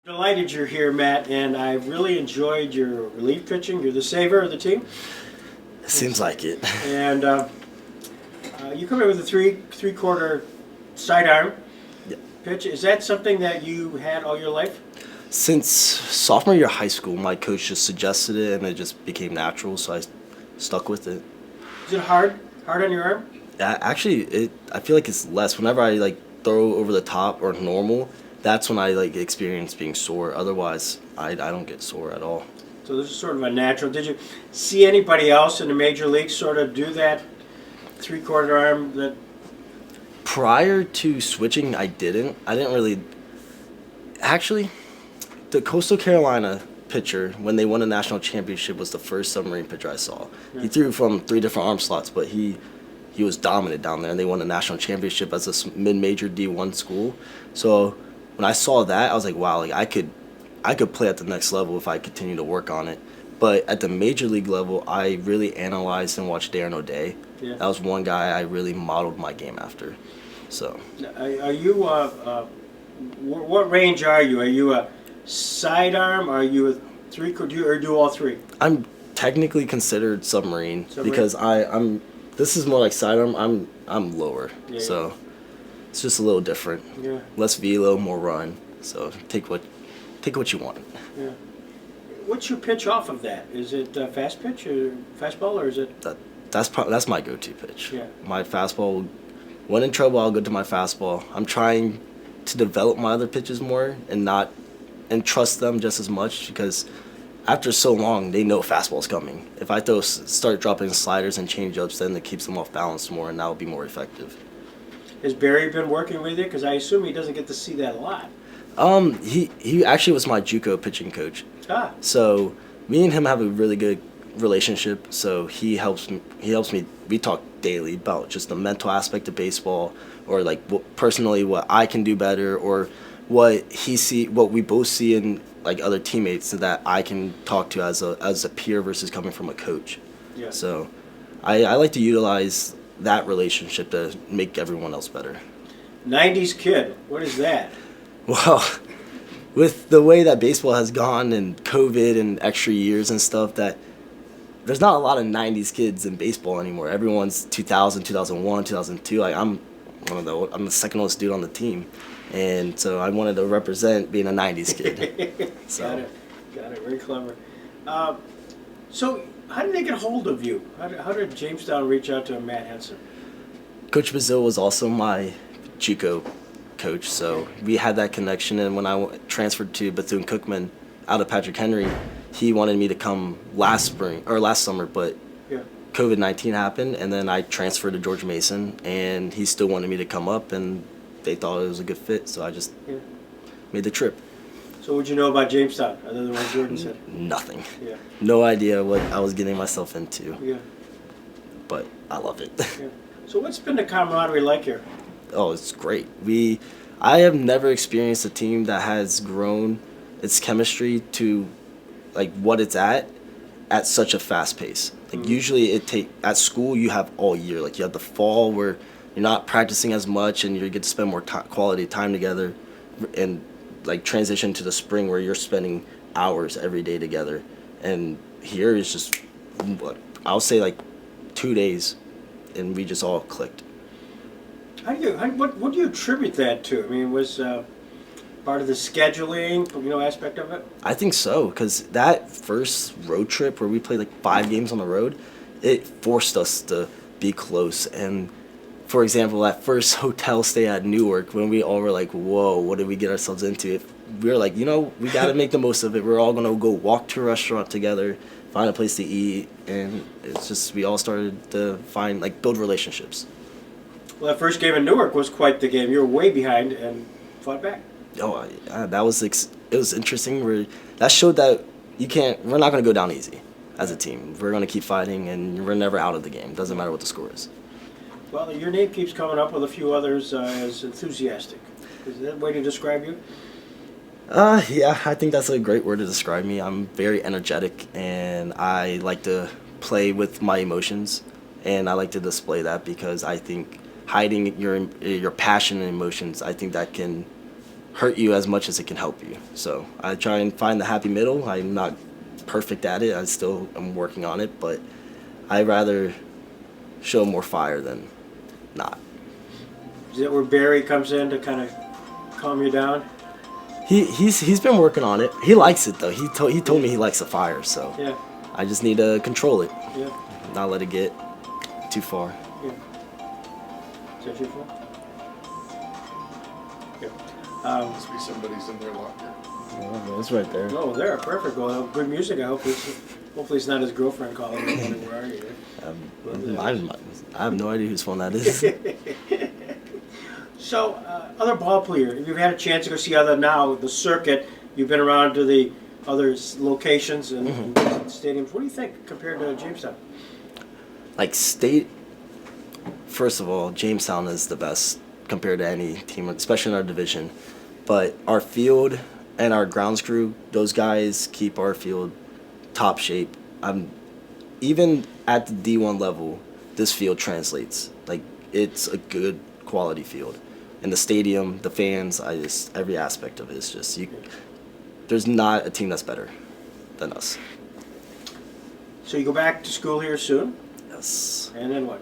Delighted you're here, Matt, and I really enjoyed your relief pitching. You're the saver of the team. Seems like it. And you come in with a three-quarter sidearm pitch. Is that something that you had all your life? Since sophomore year of high school, my coach just suggested it, and it just became natural, so I stuck with it. Is it hard? Hard on your arm? Actually, I feel like it's less. Whenever I throw over the top or normal, that's when I experience being sore. Otherwise, I don't get sore at all. So this is sort of a natural. Did you see anybody else in the major leagues sort of do that three-quarter arm? That Prior to switching, I didn't really. Actually, the Coastal Carolina pitcher, when they won a national championship, was the first submarine pitcher I saw. Yeah. He threw from 3 different arm slots, but he was dominant down there, and they won a national championship as a mid-major D1 school. So when I saw that, I was like, wow, I could play at the next level if I continue to work on it. But at the major league level, I really analyzed and watched Darren O'Day. Yeah. That was one guy I really modeled my game after. So, are you what range are you? Are you a sidearm? Are you a three-quarter? Or do all three? I'm technically considered submarine? Because I'm. This is more like sidearm. I'm lower, yeah, so it's just a little different. Yeah. Less velo, more run. So take what you want. Yeah. What's your pitch off of that? Is it fast pitch or fastball, or is it? That's my go-to pitch. Yeah. My fastball. When in trouble, I'll go to my fastball. I'm trying to develop my other pitches more and trust them just as much, because after so long, they know fastball's coming. If I start dropping sliders and changeups, then it keeps them off balance more, and that will be more effective. Has Barry been working with you? Because I assume he doesn't get to see that a lot. He actually was my JUCO pitching coach. Ah. So me and him have a really good relationship. So he helps me. We talk daily about just the mental aspect of baseball, or personally what I can do better, or what we both see in other teammates that I can talk to as a peer versus coming from a coach. Yeah. So I like to utilize that relationship to make everyone else better. 90s kid, what is that? Well, with the way that baseball has gone and COVID and extra years and stuff, that there's not a lot of 90s kids in baseball anymore. Everyone's 2000, 2001, 2002. I'm the second oldest dude on the team. And so I wanted to represent being a 90s kid. So. Got it. Very clever. So how did they get hold of you? How did Jamestown reach out to Matt Henson? Coach Bazil was also my JUCO coach, so we had that connection. And when I transferred to Bethune-Cookman out of Patrick Henry, he wanted me to come last summer, but yeah, COVID-19 happened, and then I transferred to George Mason, and he still wanted me to come up, and they thought it was a good fit, so I just made the trip. So what'd you know about Jamestown, other than what Jordan said? Nothing. Yeah. No idea what I was getting myself into. Yeah. But I love it. Yeah. So what's been the camaraderie like here? Oh, it's great. I have never experienced a team that has grown its chemistry to what it's at such a fast pace. Usually at school you have all year. You have the fall where you're not practicing as much and you get to spend more quality time together, and transition to the spring where you're spending hours every day together. And here is just, I'll say 2 days, and we just all clicked. What do you attribute that to? I mean, was part of the scheduling, aspect of it? I think so, because that first road trip where we played 5 games on the road, it forced us to be close. And for example, that first hotel stay at Newark, when we all were like, whoa, what did we get ourselves into? We were like, we got to make the most of it. We're all going to go walk to a restaurant together, find a place to eat, and it's just, we all started to build relationships. Well, that first game in Newark was quite the game. You were way behind and fought back. Oh, that was it was interesting. That showed that we're not going to go down easy as a team. We're going to keep fighting, and we're never out of the game. Doesn't matter what the score is. Well, your name keeps coming up with a few others as enthusiastic. Is that a way to describe you? Yeah, I think that's a great word to describe me. I'm very energetic, and I like to play with my emotions, and I like to display that, because I think hiding your passion and emotions, I think that can hurt you as much as it can help you. So I try and find the happy middle. I'm not perfect at it. I still am working on it, but I'd rather show more fire than not. Is that where Barry comes in to kind of calm you down? He's been working on it. He likes it though. He told me he likes the fire, so Yeah. I just need to control it, Yeah. not let it get too far. Yeah. Is that your fault? Yeah. Must be somebody's in their locker. It's right there. Oh, there, perfect. Well, good music. Hopefully it's not his girlfriend calling him. Where are you? I have no idea whose phone that is. So, other ball player, if you've had a chance to go see the circuit, you've been around to the other locations and stadiums. What do you think compared to Jamestown? Like first of all, Jamestown is the best compared to any team, especially in our division. But our field and our grounds crew, those guys keep our field top shape. Even at the D1 level, this field translates. Like, it's a good quality field. And the stadium, the fans, every aspect of it is just, there's not a team that's better than us. So you go back to school here soon, Yes. and then what?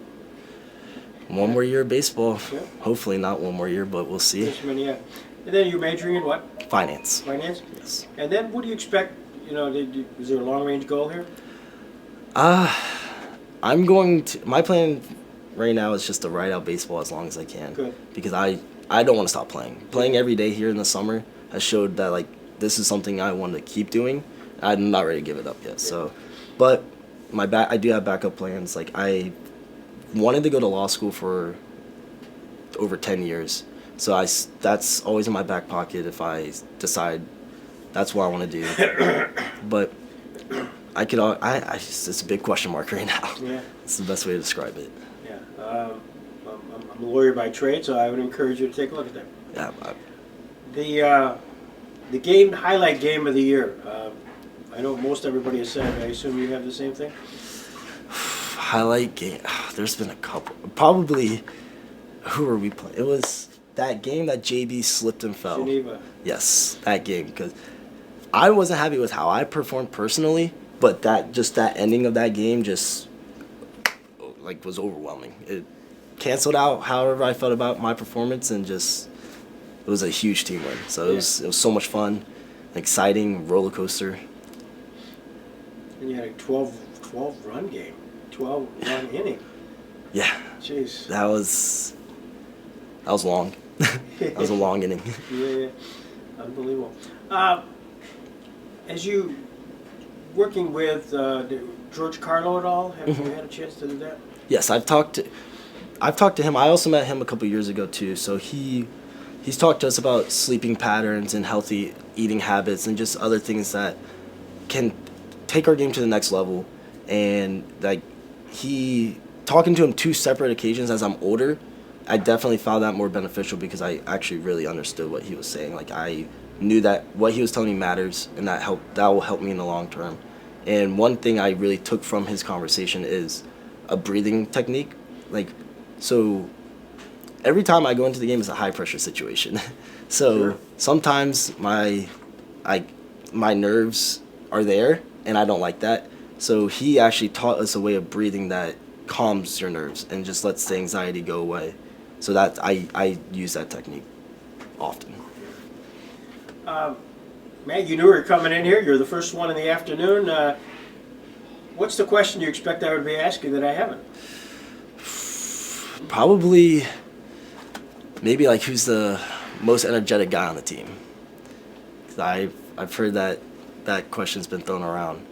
One more year of baseball. Yeah. Hopefully not one more year, but we'll see. This many, yeah. And then you're majoring in what? Finance. Finance? Yes. And then what do you expect? Is there a long-range goal here? My plan right now is just to ride out baseball as long as I can. Good. Because I don't want to stop playing. Playing every day here in the summer has showed that, like, this is something I want to keep doing. I'm not ready to give it up yet. So, but I do have backup plans. Like, I wanted to go to law school for over 10 years. So that's always in my back pocket if I decide that's what I want to do. But it's a big question mark right now. Yeah. It's the best way to describe it. Yeah. I'm a lawyer by trade, so I would encourage you to take a look at that. Yeah. The highlight game of the year. I know most everybody has said. I assume you have the same thing. Highlight game. There's been a couple. Probably. Who were we playing? It was that game that JB slipped and fell. Geneva. Yes, that game, because I wasn't happy with how I performed personally, but that ending of that game just was overwhelming. It canceled out however I felt about my performance, and it was a huge team win. So it was so much fun, exciting, roller coaster. And you had a 12 run game, 12-run inning. Yeah. Jeez. That was long. That was a long inning. Yeah. Unbelievable. As you working with George Carlo at all, have you had a chance to do that? Yes, I've talked to him. I also met him a couple years ago too. So he's talked to us about sleeping patterns and healthy eating habits and just other things that can take our game to the next level. And talking to him 2 separate occasions as I'm older, I definitely found that more beneficial because I actually really understood what he was saying. Like, I knew that what he was telling me matters, and that will help me in the long term. And one thing I really took from his conversation is a breathing technique. Like, so every time I go into the game, it's a high pressure situation. So sometimes my nerves are there, and I don't like that. So he actually taught us a way of breathing that calms your nerves and just lets the anxiety go away. So that I use that technique often. Matt, you knew we were coming in here. You're the first one in the afternoon. What's the question you expect I would be asking that I haven't? Probably, maybe who's the most energetic guy on the team? 'Cause I've heard that question's been thrown around.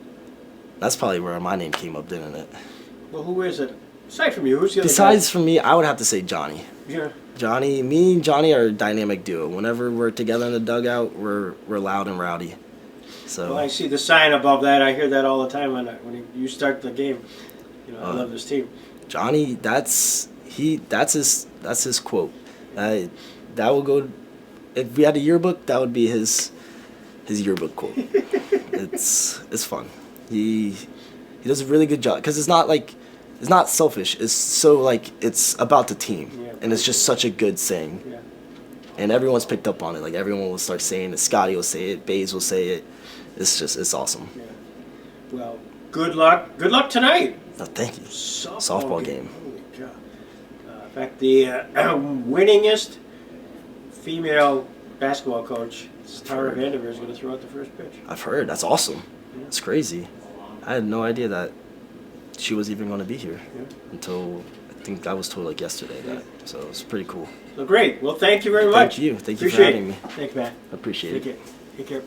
That's probably where my name came up, didn't it? Well, who is it? Aside from you, who's the other Besides from me, I would have to say Johnny. Yeah. Me and Johnny are a dynamic duo. Whenever we're together in the dugout, we're loud and rowdy. So. Well, I see the sign above that. I hear that all the time when you start the game. I love this team. Johnny, that's his quote. That will go. If we had a yearbook, that would be his yearbook quote. It's fun. He does a really good job because it's not selfish. It's so it's about the team, and it's just such a good saying. Yeah. and everyone's picked up on it. Like everyone will start saying it. Scotty will say it. Bays will say it. It's awesome. Yeah. Well, good luck. Good luck tonight. Thank you. Softball game. Holy cow. In fact, the winningest female basketball coach, Tara Vanderveer, is going to throw out the first pitch. I've heard. That's awesome. That's crazy. I had no idea that she was even going to be here until I think I was told like yesterday that. So it's pretty cool. So great. Well, thank you very much. Thank you. Thank you for Appreciate having me. Thanks, Matt. I appreciate Take it. care. Take care.